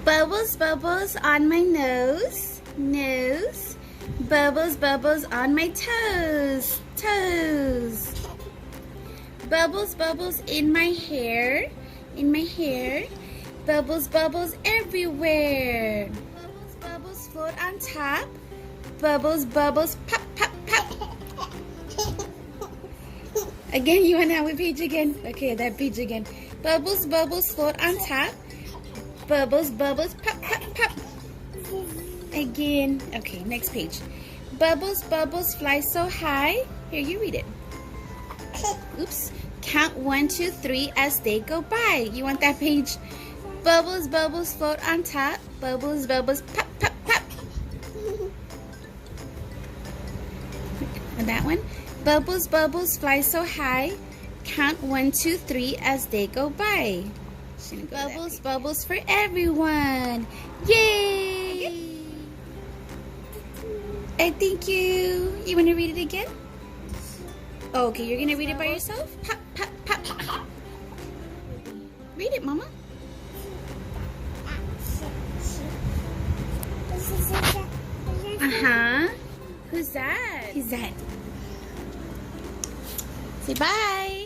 Bubbles, bubbles on my nose, nose. Bubbles, bubbles on my toes, toes. Bubbles, bubbles in my hair, hair. Bubbles, bubbles everywhere. Bubbles, bubbles float on top. Bubbles, bubbles pop, pop, pop. Again, you want that page again? Okay, that page again. Bubbles, bubbles float on top. Bubbles, bubbles pop, pop, pop. Again. Okay, next page. Bubbles, bubbles fly so high. Here, you read it. Oops. Count 1, 2, 3 as they go by. You want that page? Bubbles, bubbles float on top. Bubbles, bubbles pop, pop, pop. And that one. Bubbles, bubbles fly so high. Count 1, 2, 3 as they go by. Bubbles, bubbles for everyone. Yay! I thank you. You want to read it again? Okay, you're going to read it by yourself? Pop, pop, pop. Read it, Mama. Uh-huh. Who's that? Who's that? Say bye.